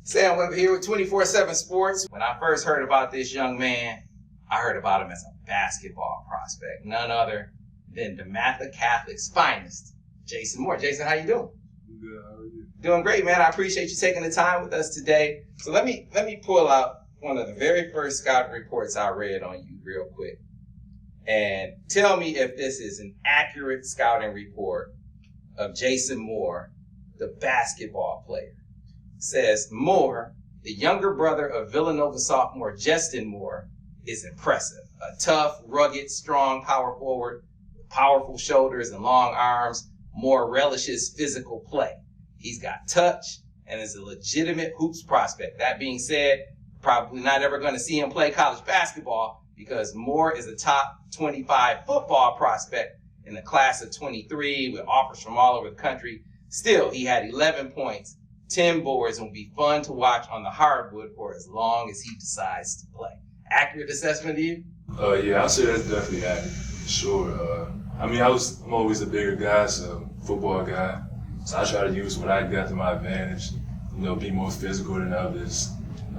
Sam Webb here with 24/7 Sports. When I first heard about this young man, I heard about him as a basketball prospect, none other than DeMatha Catholic's finest, Jason Moore. Jason, how you doing? Good. How are you? Doing great, man. I appreciate you taking the time with us today. So let me pull out one of the very first scouting reports I read on you real quick, and tell me if this is an accurate scouting report of Jason Moore, the basketball player. It says, Moore, the younger brother of Villanova sophomore Justin Moore, is impressive. A tough, rugged, strong power forward with powerful shoulders and long arms. Moore relishes physical play. He's got touch and is a legitimate hoops prospect. That being said, probably not ever going to see him play college basketball because Moore is a top 25 football prospect in the class of 23 with offers from all over the country. Still, he had 11 points, 10 boards, and will be fun to watch on the hardwood for as long as he decides to play. Accurate assessment of you? Yeah, I'd say that's definitely accurate. Sure. I'm always a bigger guy, so football guy. So I try to use what I got to my advantage. Be more physical than others.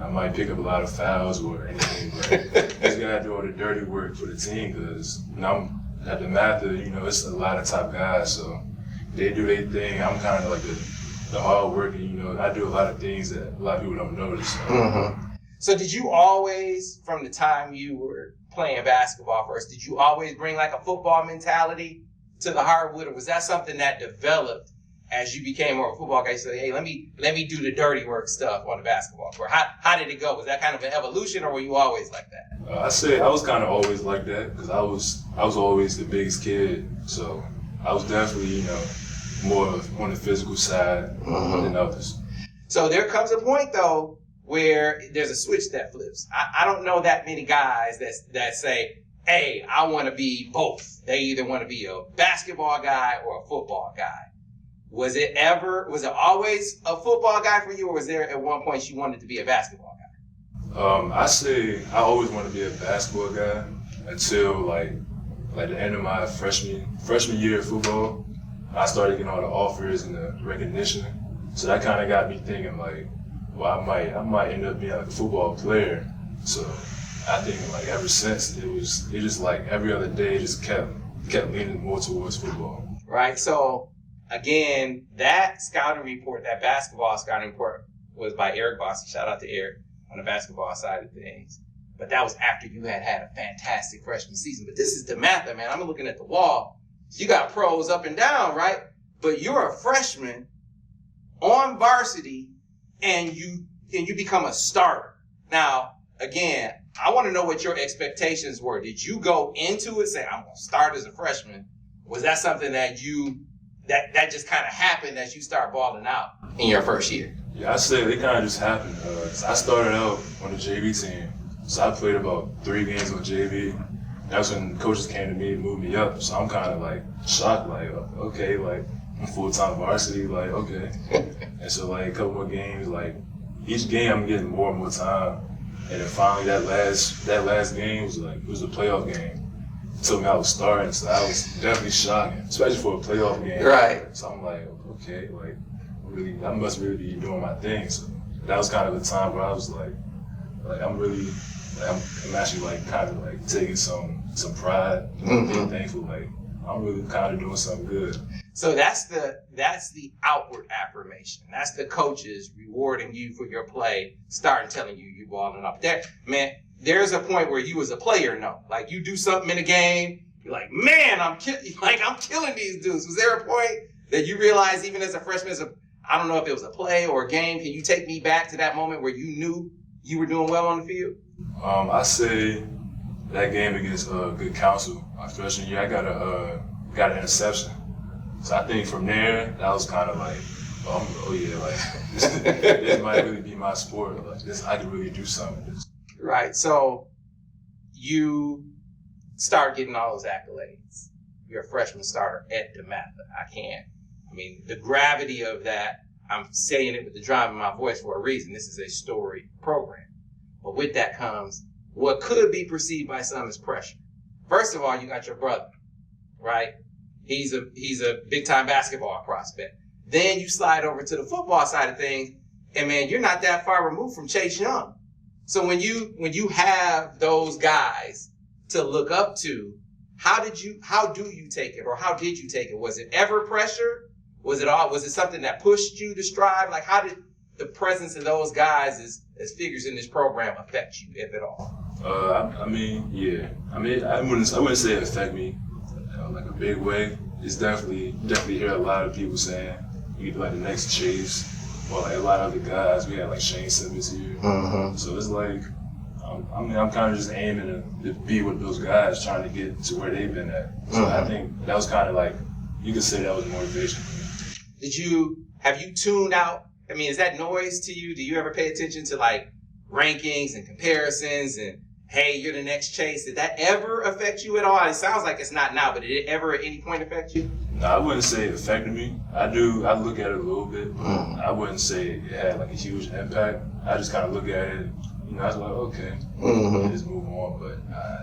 I might pick up a lot of fouls or anything, but just gotta do all the dirty work for the team because I'm at DeMatha, it's a lot of top guys, so they do their thing. I'm kind of like the hard working, I do a lot of things that a lot of people don't notice. So. Mm-hmm. So did you always, from the time you were playing basketball first, did you always bring like a football mentality to the hardwood, or was that something that developed as you became more of a football guy? You said, hey, let me do the dirty work stuff on the basketball court. How did it go? Was that kind of an evolution, or were you always like that? I say I was kind of always like that because I was always the biggest kid, so I was definitely more on the physical side than others. So there comes a point though where there's a switch that flips. I don't know that many guys that say, hey, I want to be both. They either want to be a basketball guy or a football guy. Was it always a football guy for you, or was there at one point you wanted to be a basketball guy? I say I always wanted to be a basketball guy until like the end of my freshman year of football. I started getting all the offers and the recognition. So that kind of got me thinking like, well, I might end up being like a football player. So I think like ever since it just like every other day just kept leaning more towards football. Right. So again, that scouting report, that basketball scouting report was by Eric Bossy. Shout out to Eric on the basketball side of things. But that was after you had a fantastic freshman season. But this is DeMatha, man. I'm looking at the wall. You got pros up and down, right? But you're a freshman on varsity and you become a starter. Now, again, I want to know what your expectations were. Did you go into it saying, I'm going to start as a freshman? Was that something that that just kind of happened as you start balling out in your first year? Yeah, I say it kind of just happened. I started out on the JV team. So I played about 3 games on JV. That's when coaches came to me and moved me up. So I'm kind of like shocked, like, okay, like I'm full-time varsity, like, okay. And so like a couple more games, like each game I'm getting more and more time. And then finally that last game was a playoff game. It told me I was starting, so I was definitely shocked, especially for a playoff game. Right. So I'm like, okay, like I must really be doing my thing. So that was kind of the time where I was like I'm actually like kind of like taking some pride, being thankful, like I'm really kind of doing something good. So that's the outward affirmation. That's the coaches rewarding you for your play, starting telling you you're balling up. There's a point where you as a player know, like you do something in a game, you're like, man, I'm killing these dudes. Was there a point that you realized even as a freshman, I don't know if it was a play or a game, can you take me back to that moment where you knew you were doing well on the field? I say that game against Good Counsel, my freshman year, I got an interception. So I think from there, that was kind of like, this might really be my sport. Like this, I can really do something with this. Right. So you start getting all those accolades. You're a freshman starter at DeMatha. The gravity of that, I'm saying it with the drive in my voice for a reason. This is a storied program. But with that comes what could be perceived by some as pressure. First of all, you got your brother, right? He's a big time basketball prospect. Then you slide over to the football side of things, And man, you're not that far removed from Chase Young. So when you have those guys to look up to, how do you take it, or how did you take it? Was it ever pressure? Was it something that pushed you to strive? Like, how did the presence of those guys as figures in this program affect you, if at all? I mean, yeah. I mean, I wouldn't say it affect me like a big way. It's definitely hear a lot of people saying you could be like the next Chase, or like a lot of other guys. We had like Shane Simmons here. So it's like, I'm kind of just aiming to be with those guys, trying to get to where they've been at. So I think that was kind of like, you could say that was motivation for me. Have you tuned out? I mean, is that noise to you? Do you ever pay attention to like rankings and comparisons and, hey, you're the next Chase? Did that ever affect you at all? It sounds like it's not now, but did it ever at any point affect you? No, I wouldn't say it affected me. I look at it a little bit, but I wouldn't say it had like a huge impact. I just kind of look at it, I was like, okay, just move on, but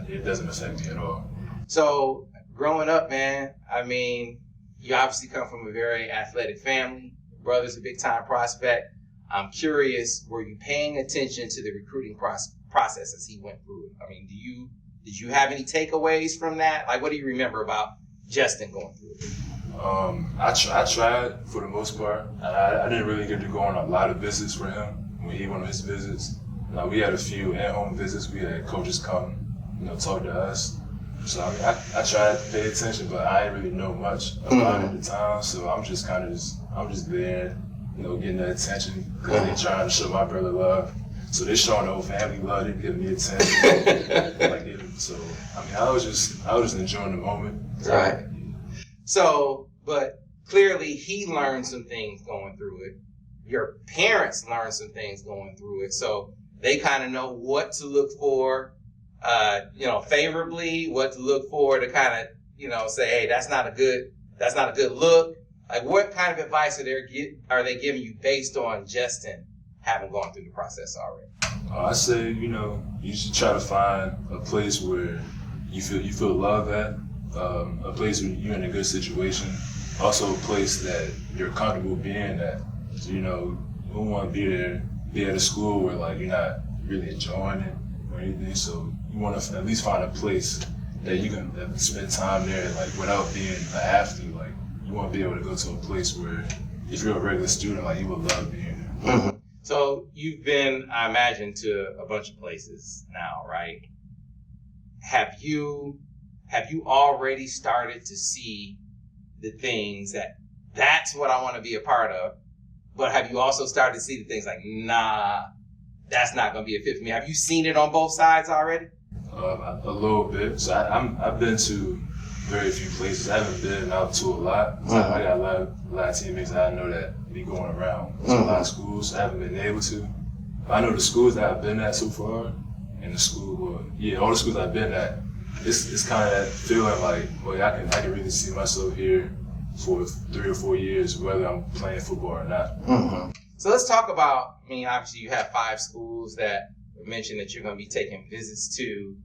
it doesn't affect me at all. So growing up, man, I mean, you obviously come from a very athletic family. Your brother's a big-time prospect. I'm curious, were you paying attention to the recruiting process as he went through it? I mean, did you have any takeaways from that? Like, what do you remember about Justin going through it? I tried for the most part. I didn't really get to go on a lot of visits for him when he went on his visits. We had a few at-home visits. We had coaches come, talk to us. So I mean, I tried to pay attention, but I didn't really know much about it at the time. So I'm just there, getting that attention because they're trying to show my brother love. So they're showing the whole family love, they're giving me attention. So I mean, I was just enjoying the moment. Right. So, but clearly he learned some things going through it. Your parents learned some things going through it. So they kind of know what to look for, favorably, what to look for to kind of, say, hey, that's not a good look. Like, what kind of advice are they giving you based on Justin having gone through the process already? I say, you should try to find a place where you feel love at, a place where you're in a good situation, also a place that you're comfortable being at. So, you don't want to be at a school where like you're not really enjoying it or anything. So you want to at least find a place that you can spend time there, like without being an athlete. Like you want to be able to go to a place where if you're a regular student, like you would love being there. So you've been, I imagine, to a bunch of places now, right? Have you already started to see the things that's what I want to be a part of? But have you also started to see the things like, nah, that's not going to be a fit for me? Have you seen it on both sides already? A little bit. So I've been to very few places. I haven't been out to a lot. So I got a lot of teammates that I know that be going around to a lot of schools. I haven't been able to. But I know the schools that I've been at so far, and all the schools I've been at, it's kind of that feeling like, well, I can really see myself here for 3 or 4 years, whether I'm playing football or not. So let's talk about, obviously you have 5 schools that mentioned that you're going to be taking visits to,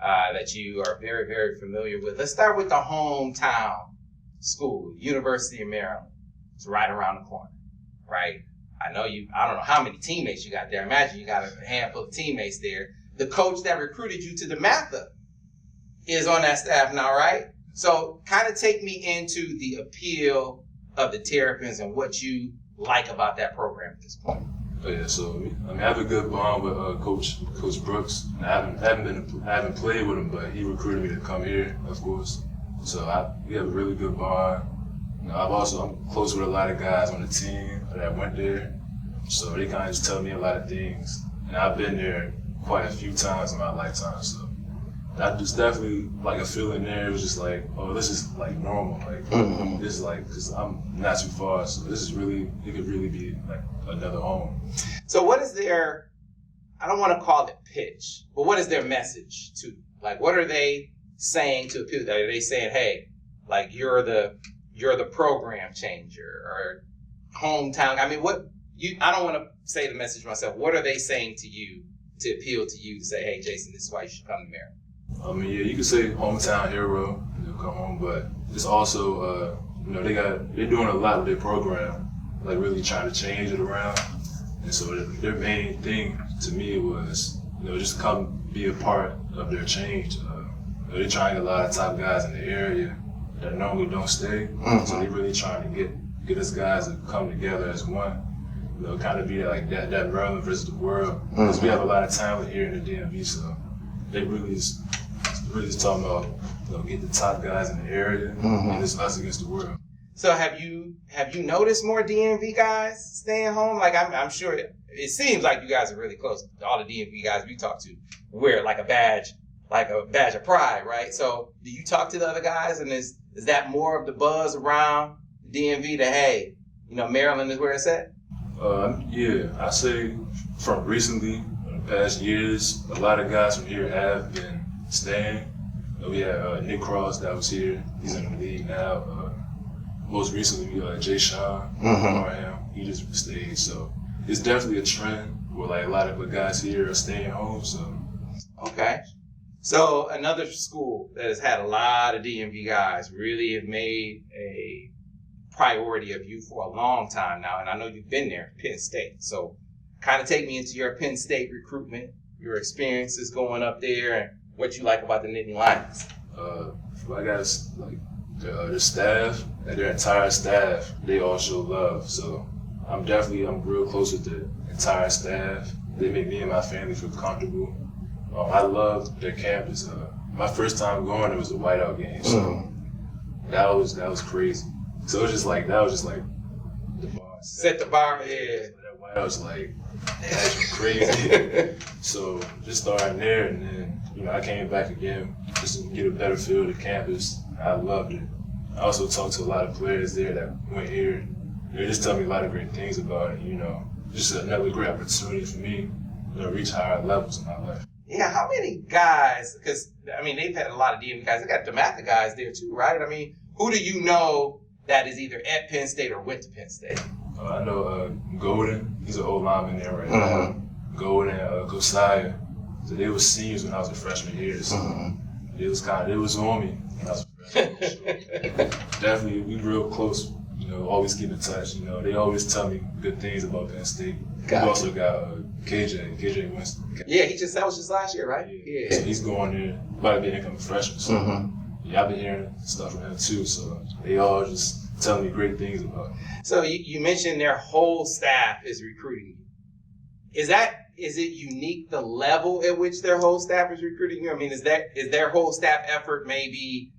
that you are very, very familiar with. Let's start with the hometown school, University of Maryland. It's right around the corner, right? I don't know how many teammates you got there. Imagine you got a handful of teammates there. The coach that recruited you to DeMatha is on that staff now, right? So kind of take me into the appeal of the Terrapins and what you like about that program at this point. Oh yeah, so I have a good bond with Coach Brooks. I haven't played with him, but he recruited me to come here, of course. So we have a really good bond. I'm close with a lot of guys on the team that went there, so they kind of just tell me a lot of things. And I've been there quite a few times in my lifetime, so that just definitely like a feeling there. It was just like, oh, this is like normal. Like this is like, because I'm not too far, so it could really be like another home. So what is their, I don't want to call it pitch, but what is their message to, like, what are they saying to appeal? Are they saying, hey, like you're the program changer or hometown? I don't want to say the message myself. What are they saying to you to appeal to you to say, hey, Jason, this is why you should come to Maryland? Yeah, you could say hometown hero, come home, but it's also, they're doing a lot with their program, like really trying to change it around. And so their main thing to me was, just come be a part of their change. They're trying to get a lot of top guys in the area that normally don't stay. So they're really trying to get us guys to come together as one. Kind of be like that Maryland versus the world. Because we have a lot of talent here in the DMV, so they really just talking about get the top guys in the area, and it's us against the world. So have you noticed more DMV guys staying home? Like I'm sure it seems like you guys are really close. All the DMV guys we talk to wear like a badge of pride, right? So do you talk to the other guys, and is that more of the buzz around the DMV that hey, Maryland is where it's at? Yeah, I say from recently, in the past years, a lot of guys from here have been staying. We had Nick Cross that was here. He's in the league now. Most recently, Jay Sean, he just stayed. So it's definitely a trend where like a lot of the guys here are staying home. So okay. So another school that has had a lot of DMV guys really have made a priority of you for a long time now, and I know you've been there, Penn State. So kind of take me into your Penn State recruitment, your experiences going up there, and what you like about the Nittany Lions. I guess like the staff and their entire staff, they all show love. So I'm real close with the entire staff. They make me and my family feel comfortable. I love their campus. My first time going, it was the whiteout game, so that was crazy. So it was just like the bar set the bar, yeah. That whiteout was like that's crazy. So just starting there, and then I came back again just to get a better feel of the campus. I loved it. I also talked to a lot of players there that went here. They just tell me a lot of great things about it. Just another great opportunity for me to reach higher levels in my life. Yeah, how many guys, because, they've had a lot of DMV guys. They got DeMatha guys there too, right? Who do you know that is either at Penn State or went to Penn State? I know Golden. He's an old lineman there right now. Golden, Gosiah. So they were seniors when I was a freshman here. So it was on me when I was a freshman. Definitely, we real close. Always keep in touch. They always tell me good things about Penn State. We also got KJ Winston. Yeah, that was just last year, right? Yeah. So he's going there, about to be an incoming freshman. So yeah, I've been hearing stuff from him too. So they all just telling me great things about him. So you mentioned their whole staff is recruiting you. Is it unique the level at which their whole staff is recruiting you? Is their whole staff effort maybe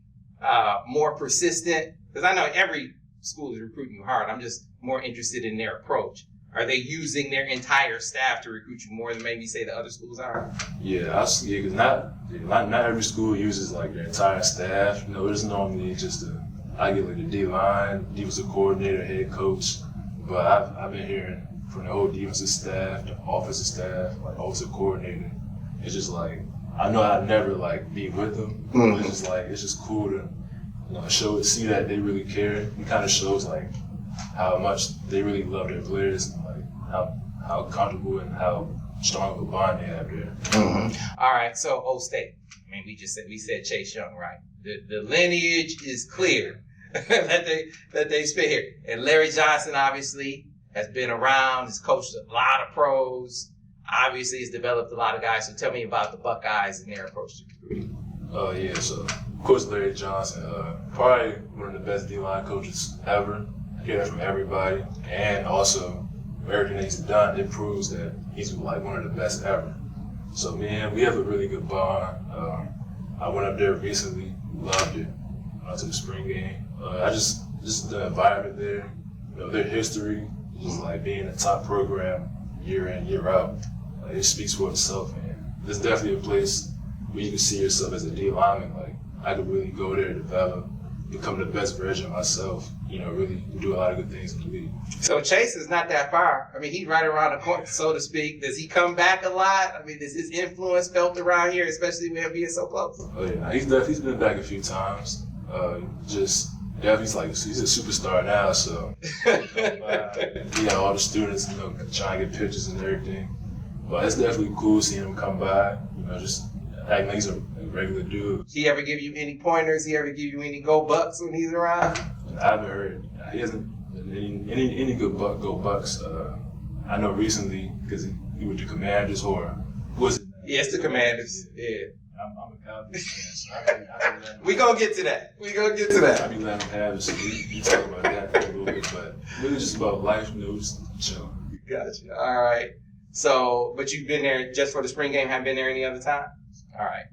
more persistent? Because I know every school is recruiting you hard. I'm just more interested in their approach. Are they using their entire staff to recruit you more than maybe say the other schools are? Yeah, because not every school uses like their entire staff. There's normally just I get like the D-line, defensive coordinator, head coach. But I've been hearing from the whole defensive staff, the offensive staff, like offensive coordinator. It's just like I know I'd never like be with them. But it's just cool to see that they really care. It kind of shows like how much they really love their players and like how comfortable and how strong of a bond they have there. All right, so O State. We said Chase Young, right? The lineage is clear that they spit here. And Larry Johnson obviously has been around, has coached a lot of pros, obviously has developed a lot of guys. So tell me about the Buckeyes and their approach to recruiting. Yeah, so of course Larry Johnson, probably one of the best D-line coaches ever. I hear that from everybody. And also, everything that he's done, it proves that he's like one of the best ever. So man, we have a really good bond. I went up there recently, loved it. Went to the spring game. I just the environment there, their history, just like being a top program year in, year out. It speaks for itself, man. There's definitely a place where you can see yourself as a D lineman. Like I could really go there, develop, become the best version of myself. Really do a lot of good things in the league. So Chase is not that far. He's right around the corner, so to speak. Does he come back a lot? Is his influence felt around here, especially with him being so close? Oh yeah, he's been back a few times. He's a superstar now, so all the students, trying to get pictures and everything. But it's definitely cool seeing him come by. Just acting like he's a regular dude. He ever give you any pointers? He ever give you any go Bucks when he's around? I haven't heard. He hasn't any good go Bucks. I know recently, because he was the Commanders, or was it? Yes, the Commanders. Yeah. I'm a Cowboys fan, so I can We gonna get to that. I be letting him have it, so we talk about that for a little bit, but really just about life, just chilling. Gotcha. All right. So, but you've been there just for the spring game, haven't been there any other time? All right.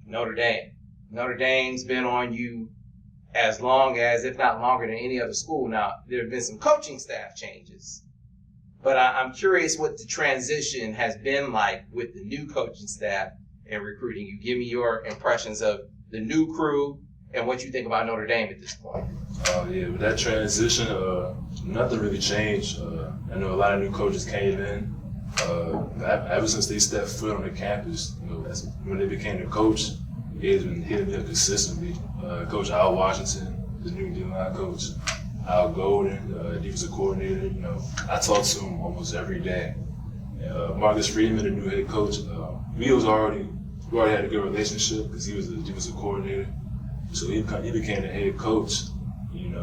Notre Dame. Notre Dame's been on you as long as, if not longer than any other school. Now, there have been some coaching staff changes, but I'm curious what the transition has been like with the new coaching staff and recruiting. You give me your impressions of the new crew and what you think about Notre Dame at this point. Yeah, with that transition, nothing really changed. I know a lot of new coaches came in. Ever since they stepped foot on the campus, that's when they became the coach. He's been hitting me up consistently. Coach Al Washington, the new D-line coach, Al Golden, defensive coordinator. I talk to him almost every day. Marcus Freeman, the new head coach, we already had a good relationship because he was the defensive coordinator. So he became the head coach.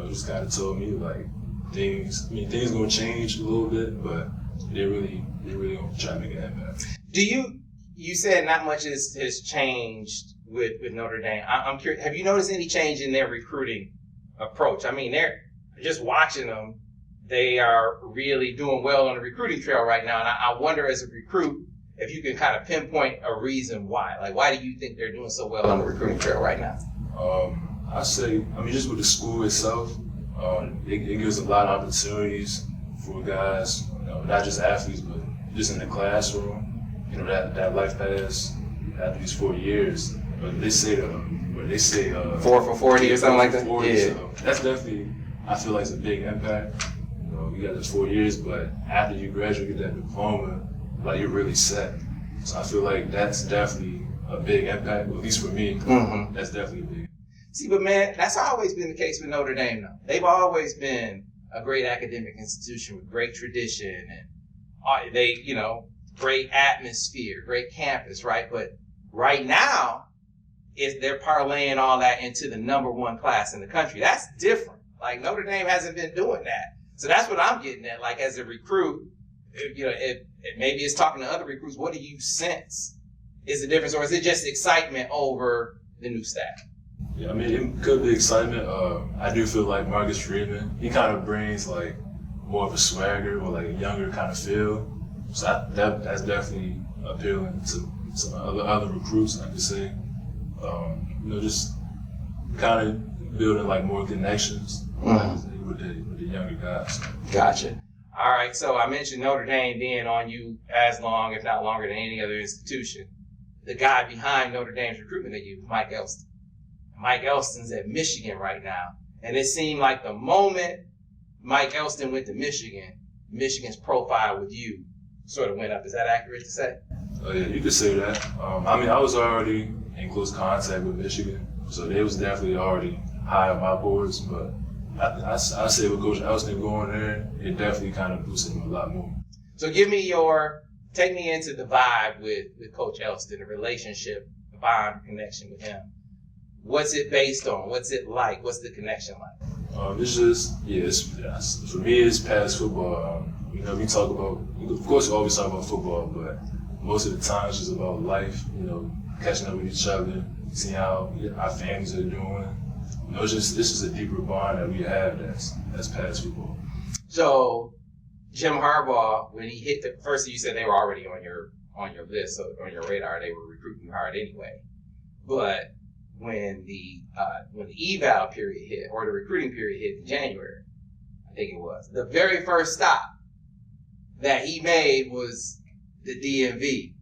Just kind of told me like things gonna change a little bit, but they really gonna try to make an impact. You said not much has changed with Notre Dame. I'm curious, have you noticed any change in their recruiting approach? I mean, they're just watching them. They are really doing well on the recruiting trail right now. And I wonder as a recruit, if you can kind of pinpoint a reason why. Like, why do you think they're doing so well on the recruiting trail right now? I say, just with the school itself, it gives a lot of opportunities for guys, not just athletes, but just in the classroom. That life pass after these 4 years. But they say 4 for 40 or something like that. 40, yeah. So that's definitely, I feel like it's a big impact. You got those 4 years, but after you graduate, get that diploma, like you're really set. So I feel like that's definitely a big impact. At least for me, That's definitely big. See, but man, that's always been the case with Notre Dame, though. They've always been a great academic institution with great tradition and great atmosphere, great campus, right? But right now, they're parlaying all that into the number one class in the country. That's different. Like, Notre Dame hasn't been doing that. So that's what I'm getting at. Like, as a recruit, maybe it's talking to other recruits, what do you sense is the difference? Or is it just excitement over the new staff? Yeah, it could be excitement. I do feel like Marcus Freeman, he kind of brings like more of a swagger or like a younger kind of feel. So that's definitely appealing to other recruits, I could say. Just kind of building like more connections with the younger guys. Gotcha. All right, so I mentioned Notre Dame being on you as long, if not longer, than any other institution. The guy behind Notre Dame's recruitment of you, Mike Elston. Mike Elston's at Michigan right now. And it seemed like the moment Mike Elston went to Michigan, Michigan's profile with you sort of went up. Is that accurate to say? Oh, yeah, you could say that. I was already in close contact with Michigan, so they was definitely already high on my boards, but I say with Coach Elston going there, it definitely kind of boosted him a lot more. So take me into the vibe with Coach Elston, the relationship, the bond, connection with him. What's it based on? What's it like? What's the connection like? It's just, for me, it's past football. We talk about, of course, we always talk about football, but most of the time it's just about life, catching up with each other, seeing how our families are doing. It's just a deeper bond that we have that's past football. So, Jim Harbaugh, when he hit first you said they were already on your list, so on your radar, they were recruiting hard anyway. But when the eval period hit, or the recruiting period hit in January, I think it was, the very first stop that he made was the DMV.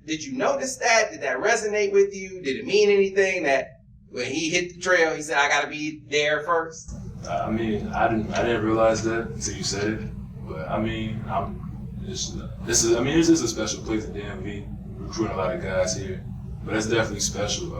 Did you notice that? Did that resonate with you? Did it mean anything that when he hit the trail, he said, I gotta be there first? I didn't realize that until you said it. But this is a special place at DMV. Recruiting a lot of guys here. But it's definitely special.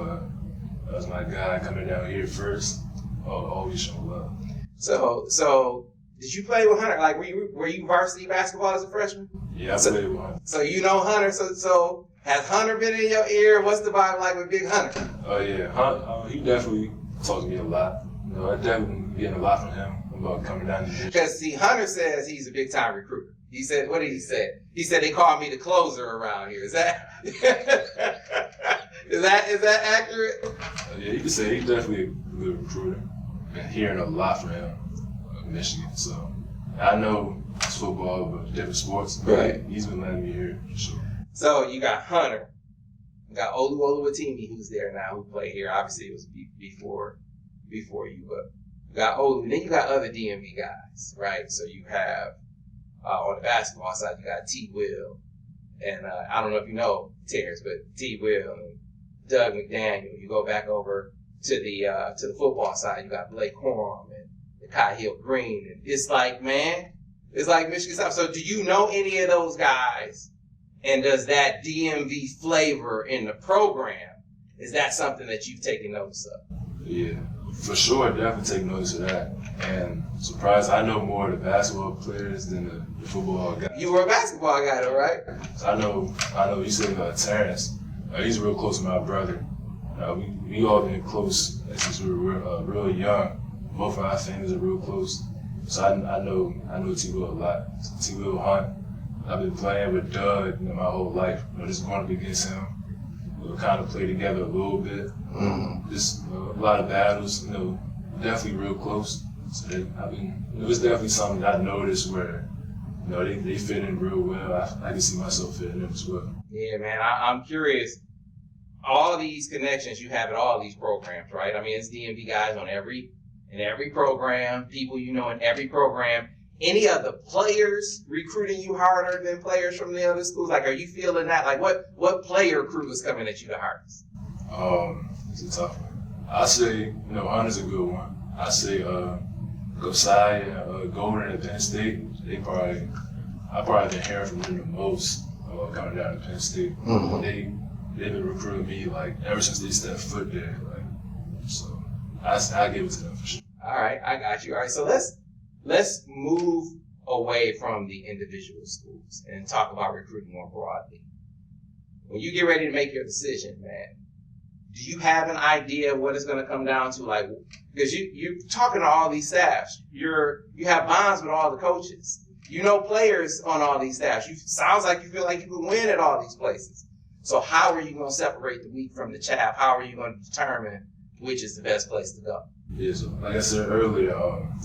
As my guy coming down here first, always showing love. So did you play with Hunter? Like, were you varsity basketball as a freshman? Yeah, I played with Hunter. So you know Hunter. So has Hunter been in your ear? What's the vibe like with Big Hunter? Oh yeah, he definitely talks to me a lot. I definitely getting a lot from him about coming down here. Because see, Hunter says he's a big time recruiter. He said, what did he say? He said they call me the closer around here. Is that is that accurate? Yeah, you could say he's definitely a good recruiter. Been hearing a lot from him in Michigan, so I know it's football, but different sports. Right. He's been letting me hear for sure. So you got Hunter, you got Olu Oluwatimi, who's there now, who played here. Obviously, it was before you, but you got Olu. Then you got other DMV guys, right? So you have on the basketball side, you got T. Will, and I don't know if you know Terrence, but T. Will and Doug McDaniel. You go back over to the football side, you got Blake Corum and Kai Hill Green, and it's like, man, it's like Michigan South. So do you know any of those guys? And does that DMV flavor in the program, is that something that you've taken notice of? Yeah, for sure, definitely take notice of that. And surprised, I know more of the basketball players than the football guys. You were a basketball guy though, right? So I know you said Terrence, he's real close to my brother. We all been close since we were real young. Both of our families are real close. So I know T. Will a lot. T. Will Hunt. I've been playing with Doug my whole life. Just going up against him. We'll kind of play together a little bit. Just a lot of battles. Definitely real close. So it was definitely something that I noticed where they fit in real well. I can see myself fitting in as well. Yeah, man. I'm curious. All these connections you have at all these programs, right? I mean, it's DMV guys in every program, people in every program. Any of the players recruiting you harder than players from the other schools? Like, are you feeling that? Like, what player crew is coming at you the hardest? It's a tough one. I say, Hunter's a good one. I say, Gosai and Golden at Penn State. I've probably been hearing from them the most coming down to Penn State. They've been recruiting me ever since they stepped foot there. So I give it to them for sure. All right, I got you. All right, so let's move away from the individual schools and talk about recruiting more broadly. When you get ready to make your decision, man, do you have an idea what it's going to come down to? Because you're talking to all these staffs. You have bonds with all the coaches. You know players on all these staffs. Sounds like you feel like you can win at all these places. So how are you going to separate the wheat from the chaff? How are you going to determine which is the best place to go? Yeah, so like I said earlier,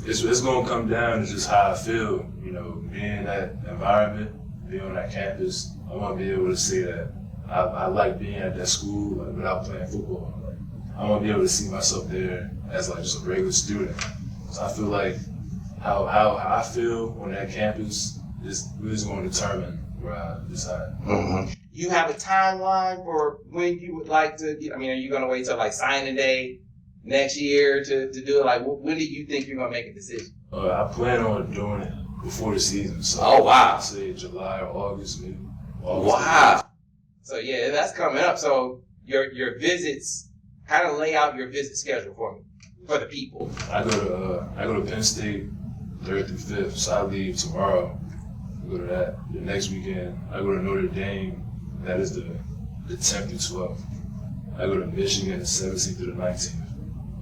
it's going to come down to just how I feel, being in that environment, being on that campus. I want to be able to say that I like being at that school without playing football. I want to be able to see myself there as just a regular student. So I feel like how I feel on that campus is really going to determine where I decide. Mm-hmm. You have a timeline for when you would like to get, are you going to wait till signing day next year to do it? When do you think you're going to make a decision? I plan on doing it before the season. So oh, wow. I'd say July or August, maybe. Wow. So, yeah, that's coming up. So your visits, kind of lay out your visit schedule for me, for the people. I go to Penn State 3rd through 5th, so I leave tomorrow. I go to that. The next weekend, I go to Notre Dame. That is the 10th through 12th. I go to Michigan the 17th through the 19th.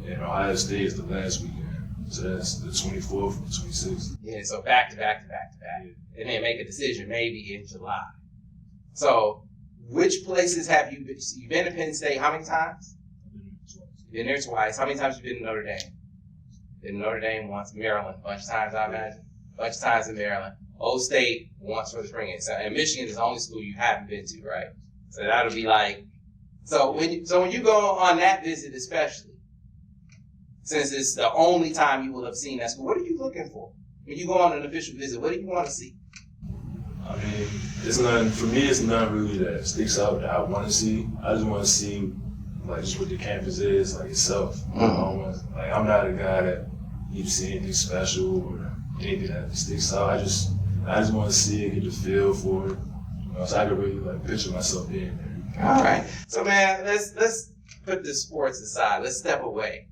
And Ohio State is the last weekend. So that's the 24th and 26th. Yeah, so back to back. Yeah. And then make a decision maybe in July. So which places have you been? You've been to Penn State how many times? Been there twice. How many times have you been to Notre Dame? Been to Notre Dame once. Maryland, a bunch of times, I imagine. A bunch of times in Maryland. Old State once for the spring game. So, and Michigan is the only school you haven't been to, right? So that'll be so when you go on that visit, especially, since it's the only time you will have seen that school, what are you looking for? When you go on an official visit, what do you want to see? It's nothing, for me, it's nothing really that sticks out that I want to see. I just want to see, just what the campus is, itself. Mm-hmm. I'm not a guy that keeps seeing anything special or anything that sticks out. I just want to see it, get the feel for it, so I can really picture myself being there. All right. So, man, let's put the sports aside. Let's step away.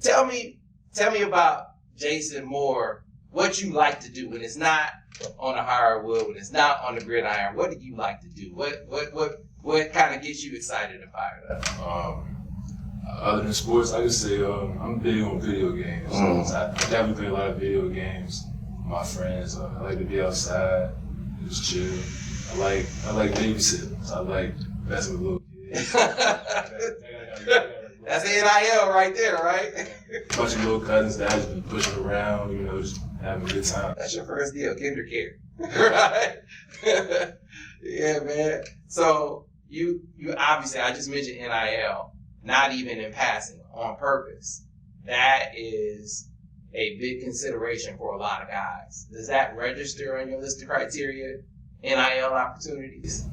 Tell me about Jason Moore, what you like to do when it's not on the hardwood, when it's not on the gridiron. What do you like to do? What kind of gets you excited and fired up? Other than sports, I could say I'm big on video games. I definitely play a lot of video games with my friends. I like to be outside, just chill. I like babysitting. I like messing with little kids. That's NIL right there, right? Bunch of little cousins that I just been pushing around, just having a good time. That's your first deal, kinder care, right? Yeah, man. So you obviously, I just mentioned NIL, not even in passing, on purpose. That is a big consideration for a lot of guys. Does that register on your list of criteria? NIL opportunities?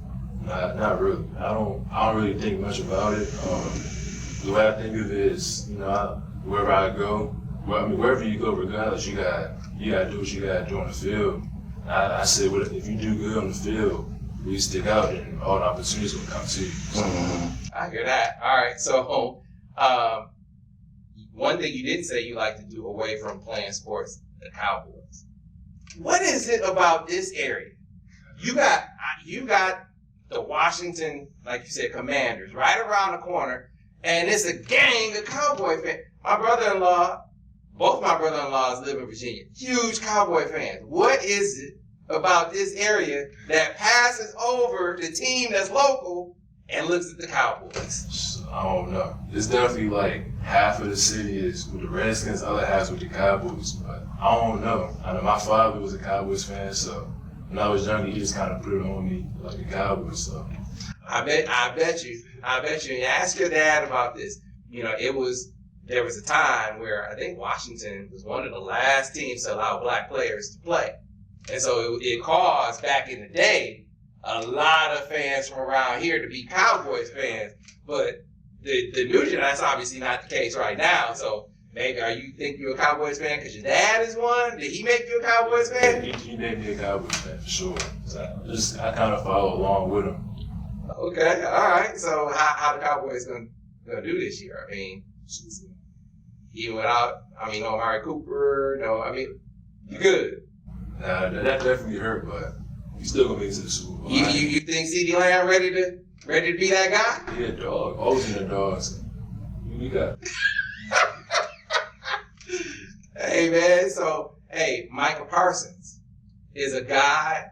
Not really. I don't really think much about it. The way I think of it is, wherever I go, wherever you go, regardless, you gotta do what you gotta do on the field. I say, if you do good on the field, you stick out, and all the opportunities will come to you. So. I hear that. All right. So, one thing you didn't say you like to do away from playing sports, the Cowboys. What is it about this area? You got the Washington, like you said, Commanders right around the corner, and it's a gang of Cowboy fans. Both my brother-in-laws live in Virginia. Huge Cowboy fans. What is it about this area that passes over the team that's local and looks at the Cowboys? I don't know. It's definitely like half of the city is with the Redskins, the other half with the Cowboys. But I don't know. I know my father was a Cowboys fan, so when I was younger, he just kind of put it on me like the Cowboys. So I bet you. And ask your dad about this. There was a time where I think Washington was one of the last teams to allow black players to play. And so it caused, back in the day, a lot of fans from around here to be Cowboys fans. But the new generation, that's obviously not the case right now. So maybe you think you're a Cowboys fan because your dad is one? Did he make you a Cowboys fan? He made me a Cowboys fan for sure. So I kind of follow along with him. Okay, all right. So how the Cowboys gonna do this year? I mean, even without, no Amari Cooper, you good. Nah, that definitely hurt, but he's still gonna make it to the Super Bowl. You think CeeDee Lamb ready to be that guy? Yeah, dog. Always in the dogs. You got. Hey man, Micah Parsons is a guy.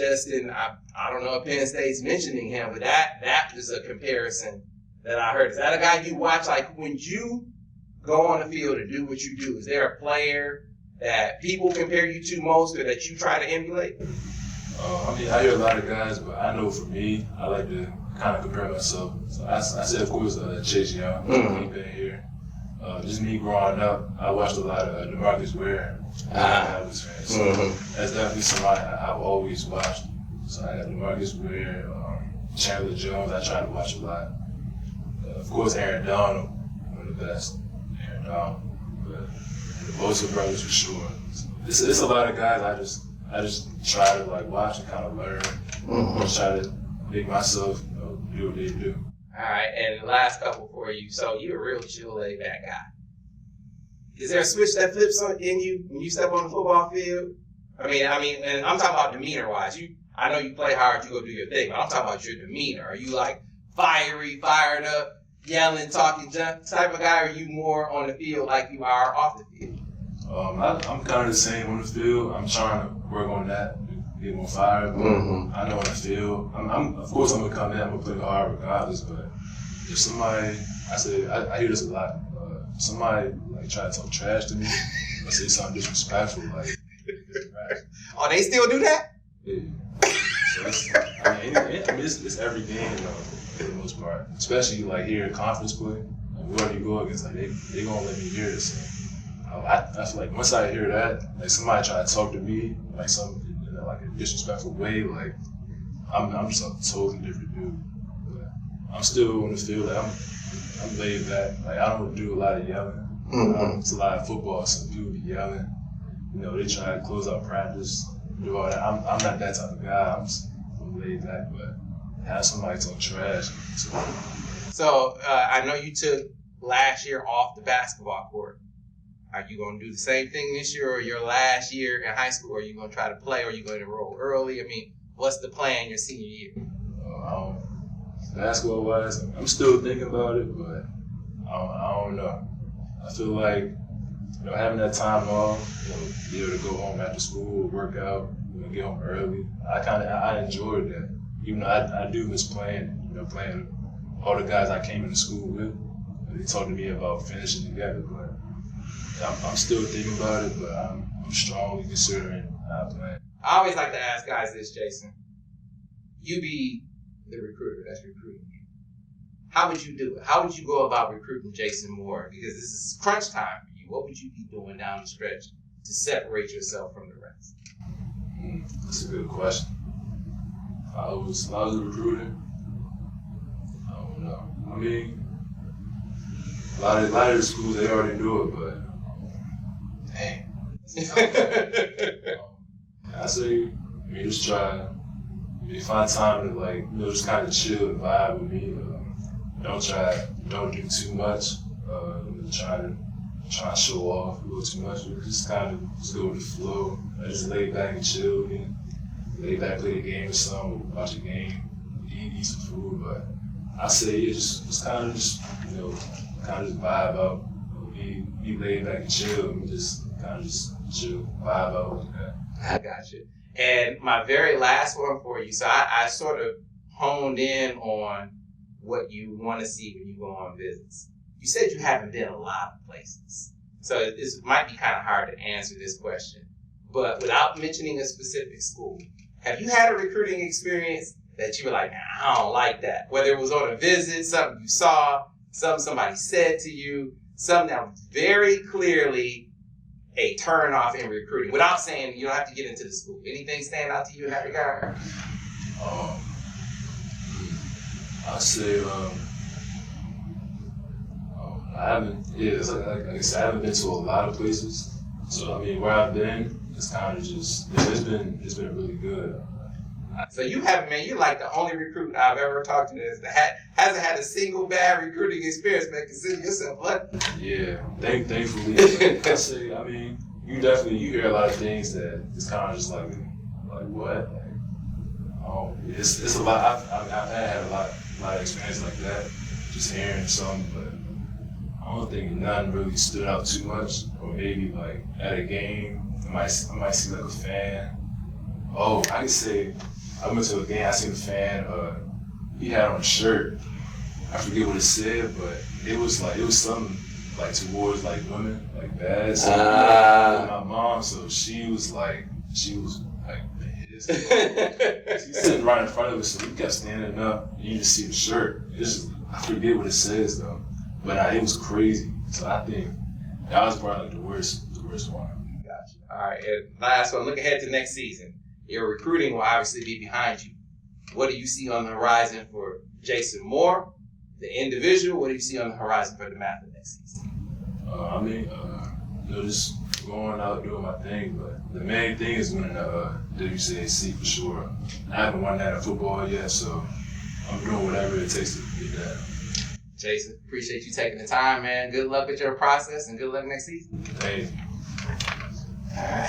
I don't know if Penn State's mentioning him, but that was a comparison that I heard. Is that a guy you watch? Like, when you go on the field and do what you do, is there a player that people compare you to most or that you try to emulate? I hear a lot of guys, but I know for me, I like to kind of compare myself. So I said, of course, Chase Young. He's been here. Just me growing up, I watched a lot of DeMarcus Ware. I was fan. So that's definitely somebody I've always watched. So I got DeMarcus Ware, Chandler Jones. I try to watch a lot. Of course, Aaron Donald, one of the best. Aaron Donald, but the Bosa brothers for sure. So it's a lot of guys I just try to watch and kind of learn. Just try to make myself do what they do. All right, and the last couple for you. So you're a real chill, laid back guy. Is there a switch that flips in you when you step on the football field? And I'm talking about demeanor-wise. I know you play hard, you go do your thing, but I'm talking about your demeanor. Are you fiery, fired up, yelling, talking junk type of guy, or are you more on the field like you are off the field? I'm kind of the same on the field. I'm trying to work on that, get more fired. But I know on the field, of course I'm gonna come in, I'm gonna play hard regardless. But if somebody, I hear this a lot. Somebody try to talk trash to me or say something disrespectful, Oh, they still do that? Yeah. So it's every game for the most part, especially here in conference play. Whoever you go against, they gonna let me hear this. I feel like once I hear that, somebody try to talk to me in a disrespectful way, I'm just a totally different dude. But I'm still on the field. I'm laid back. I don't do a lot of yelling. It's a lot of football, so people be yelling. They try to close out practice, do all that. I'm not that type of guy. I'm laid back, but have somebody talk trash. So I know you took last year off the basketball court. Are you going to do the same thing this year, or your last year in high school? Are you going to try to play, or are you going to enroll early? What's the plan your senior year? Basketball-wise, I'm still thinking about it, but I don't know. I feel like having that time off, be able to go home after school, work out, get home early. I enjoyed that. Even though I do miss playing, playing all the guys I came into school with. They talked to me about finishing together, but I'm still thinking about it, but I'm strongly considering not playing. I always like to ask guys this, Jason. You be the recruiter that's recruiting you. How would you do it? How would you go about recruiting Jason Moore? Because this is crunch time for you. What would you be doing down the stretch to separate yourself from the rest? That's a good question. If I was a recruiter, I don't know. I mean, a lot of the schools, they already do it, but dang. I say, just try. Find time to just kind of chill and vibe with me. Don't do too much. Try to show off a little too much. Just go with the flow. Just lay back and chill. Lay back, play the game or something, watch a game, eat some food. But I say just kind of vibe out. Be laid back and chill. Just chill, vibe out. Yeah. I got you. And my very last one for you. So I sort of honed in on what you want to see when you go on visits. You said you haven't been a lot of places. So this might be kind of hard to answer this question. But without mentioning a specific school, have you had a recruiting experience that you were like, I don't like that? Whether it was on a visit, something you saw, something somebody said to you, something that was very clearly a turn off in recruiting, without saying you don't have to get into the school. Anything stand out to you in that regard? I say, I haven't. Yeah, it's like I said, I haven't been to a lot of places. So I mean, where I've been, it's kind of just it's been really good. So you haven't, man. You're like the only recruit I've ever talked to that hasn't had a single bad recruiting experience, man. Consider yourself lucky. Yeah, thankfully. I say, I mean, you hear a lot of things that it's kind of just like what? It's a lot. I've had a lot of experience like that, just hearing something, but I don't think none really stood out too much. Or maybe like at a game, I might see like a fan. Oh, I can say. I went to a game, I seen a fan, he had on a shirt. I forget what it said, but it was something like towards like women, like bad. So my mom, so she was pissed. She's sitting right in front of us, so we kept standing up. And you just see the shirt. I forget what it says though, but it was crazy. So I think that was probably like the worst one. Gotcha. All right, and last one. Look ahead to next season. Your recruiting will obviously be behind you. What do you see on the horizon for Jason Moore, the individual? What do you see on the horizon for DeMatha next season? Just going out doing my thing, but the main thing is winning the WCAC for sure. I haven't won that in football yet, so I'm doing whatever it takes to get that. Jason, appreciate you taking the time, man. Good luck with your process and good luck next season. Hey. All right.